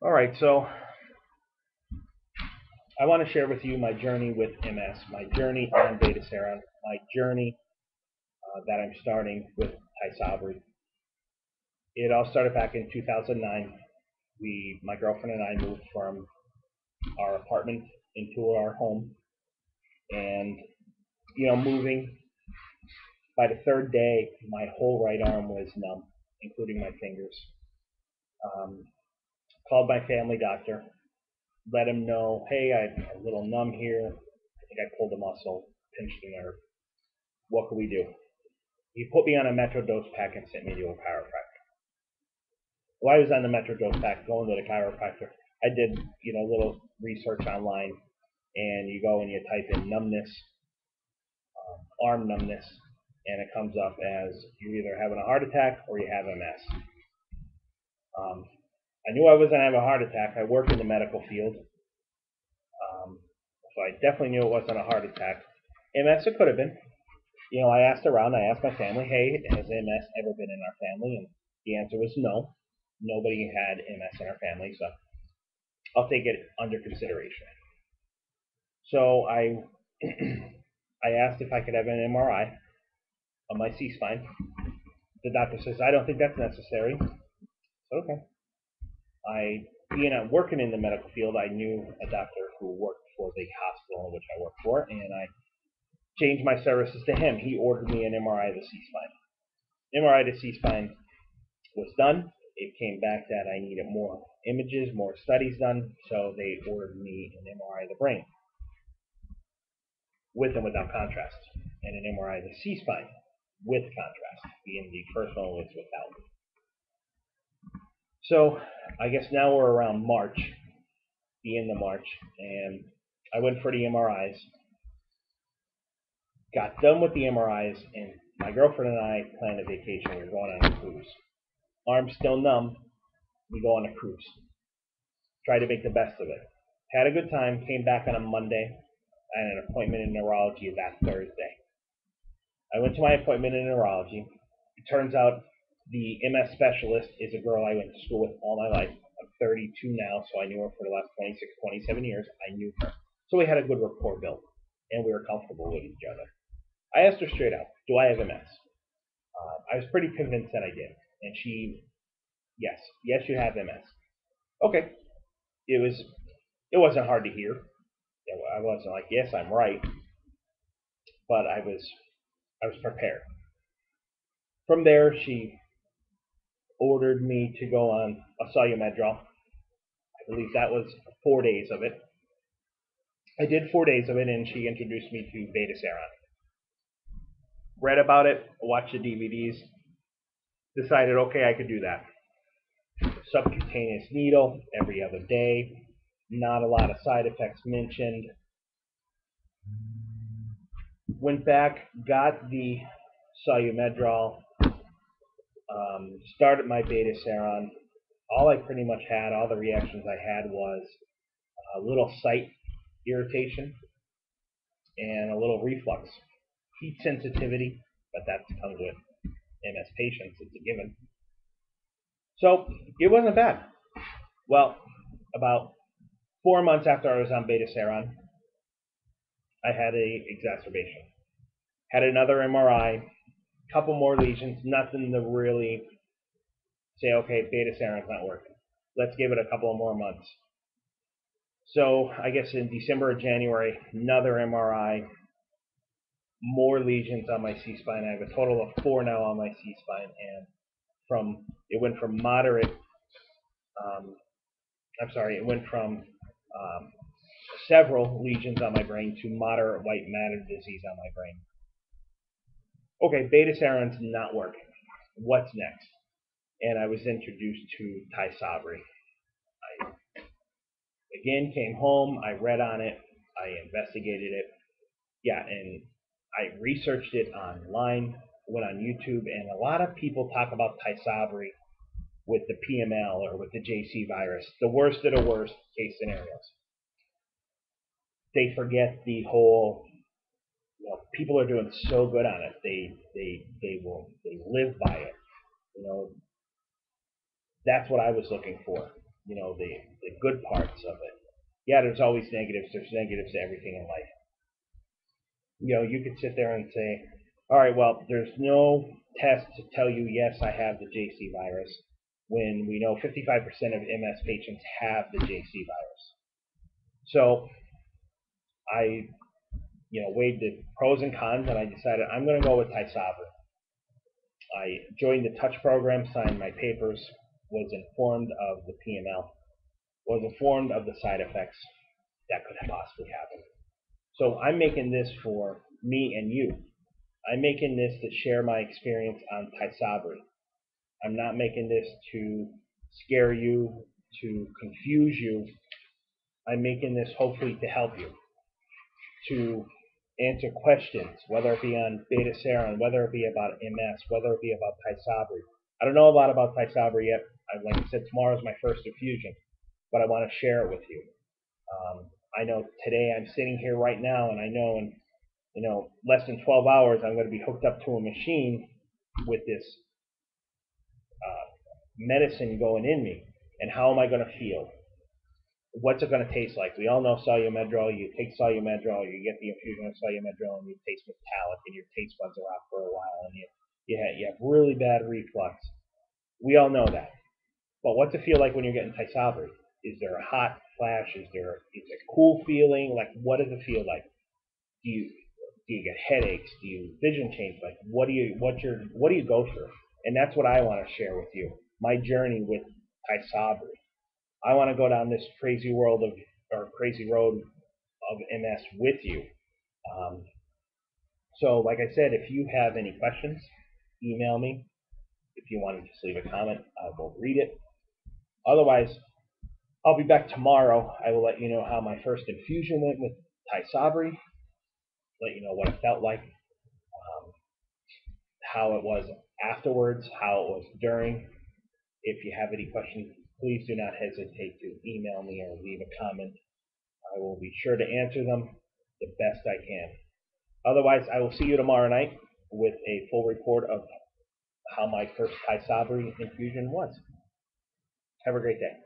All right, so I want to share with you my journey with MS, my journey on Beteseron, my journey that I'm starting with Tysabri. It all started back in 2009. My girlfriend and I moved from our apartment into our home, and moving by the third day, my whole right arm was numb, including my fingers. Um, Called my family doctor, let him know, hey, I'm a little numb here. I think I pulled a muscle, pinched a nerve. What can we do? He put me on a Metrodose pack and sent me to a chiropractor. While I was on the Metrodose pack, going to the chiropractor, I did a little research online, and you go and you type in numbness, arm numbness, and it comes up as you either having a heart attack or you have MS. I knew I wasn't having a heart attack. I work in the medical field, so I definitely knew it wasn't a heart attack. MS it could have been. I asked around. I asked my family, hey, has MS ever been in our family? And the answer was no. Nobody had MS in our family, so I'll take it under consideration. So I I asked if I could have an MRI on my C-spine. The doctor says, I don't think that's necessary. So, okay. Being working in the medical field, I knew a doctor who worked for the hospital in which I worked for, and I changed my services to him. He ordered me an MRI of the C-spine. MRI of the C-spine was done. It came back that I needed more images, more studies done, so they ordered me an MRI of the brain, with and without contrast, and an MRI of the C-spine with contrast, being the first one was without. So I guess now we're around March, the end of March, and I went for the MRIs, got done with the MRIs, and my girlfriend and I planned a vacation. We were going on a cruise. Arm still numb, we go on a cruise. Try to make the best of it. Had a good time, came back on a Monday. I had an appointment in neurology that Thursday. I went to my appointment in neurology. It turns out the MS specialist is a girl I went to school with all my life. I'm 32 now, so I knew her for the last 26, 27 years. I knew her. So we had a good rapport built, and we were comfortable with each other. I asked her straight out, do I have MS? I was pretty convinced that I did. And she, yes, you have MS. Okay. It wasn't hard to hear. I wasn't like, yes, I'm right, but I was prepared. From there, she ordered me to go on a Solumedrol. I believe that was 4 days of it. I did 4 days of it, and she introduced me to Beteseron. Read about it, watched the DVDs, decided, okay, I could do that. Subcutaneous needle every other day, not a lot of side effects mentioned. Went back, got the Solumedrol, started my Beteseron. All I pretty much had, all the reactions I had was a little sight irritation and a little reflux. Heat sensitivity, but that comes with MS patients, it's a given. So it wasn't bad. Well, about 4 months after I was on Beteseron, I had a exacerbation. Had another MRI, couple more lesions, nothing to really say, okay, Beteseron's not working. Let's give it a couple of more months. So I guess in December or January, another MRI, more lesions on my C-spine. I have a total of 4 now on my C-spine, and it went from several lesions on my brain to moderate white matter disease on my brain. Okay, Beteseron's not working. What's next? And I was introduced to Tysabri. I again came home, I read on it, I investigated it. Yeah, and I researched it online, went on YouTube, and a lot of people talk about Tysabri with the PML or with the JC virus, the worst of the worst case scenarios. They forget the whole, people are doing so good on it. They live by it. That's what I was looking for. the good parts of it. Yeah, there's always negatives. There's negatives to everything in life. You could sit there and say, all right, well, there's no test to tell you, yes, I have the JC virus, when we know 55% of MS patients have the JC virus. So I, weighed the pros and cons, and I decided I'm going to go with Tysabri. I joined the Touch program, signed my papers, was informed of the PML, was informed of the side effects that could possibly happen. So I'm making this for me and you. I'm making this to share my experience on Tysabri. I'm not making this to scare you, to confuse you. I'm making this hopefully to help you, to answer questions, whether it be on Beteseron, whether it be about MS, whether it be about Tysabri. I don't know a lot about Tysabri yet. Like I said, tomorrow is my first infusion, but I want to share it with you. I know today I'm sitting here right now, and I know in less than 12 hours I'm going to be hooked up to a machine with this medicine going in me. And how am I going to feel? What's it going to taste like? We all know Solumedrol. You take Solumedrol, you get the infusion of Solumedrol, and you taste metallic, and your taste buds are off for a while, and you have really bad reflux. We all know that. But what's it feel like when you're getting Tysabri? Is there a hot flash? Is it a cool feeling? Like, what does it feel like? Do you get headaches? Do you vision change? Like, what do you go through? And that's what I want to share with you. My journey with Tysabri. I want to go down this crazy road of MS with you. So, like I said, if you have any questions, email me. If you want to just leave a comment, I will read it. Otherwise, I'll be back tomorrow. I will let you know how my first infusion went with Tysabri, let you know what it felt like, how it was afterwards, how it was during. If you have any questions, please do not hesitate to email me or leave a comment. I will be sure to answer them the best I can. Otherwise, I will see you tomorrow night with a full report of how my first Tysabri infusion was. Have a great day.